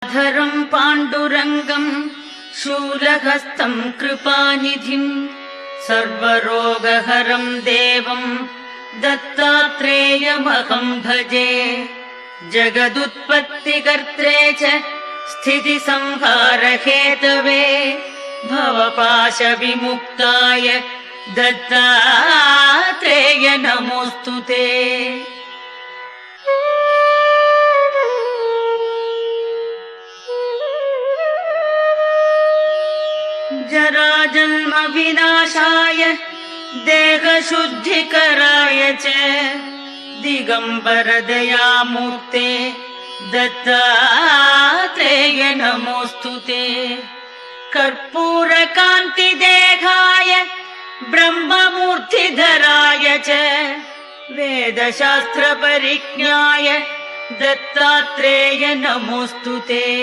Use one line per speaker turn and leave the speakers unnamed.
धरं पाण्डुरङ्गं शूलहस्तं कृपानिधिं सर्वरोगहरं देवं दत्तात्रेयमहं भजे। जगदुत्पत्तिकर्त्रे च स्थितिसंहारहेतवे भवपाशविमुक्ताय दत्तात्रेय नमोऽस्तु ते। जराजन्म विनाशाय देहशुद्धिकराय च दिगंबर दयामूर्ते दत्तात्रेय नमोऽस्तु ते। कर्पूरकान्तिदेहाय ब्रह्ममूर्तिधराय च वेदशास्त्रपरिज्ञाय दत्तात्रेय नमोऽस्तु ते।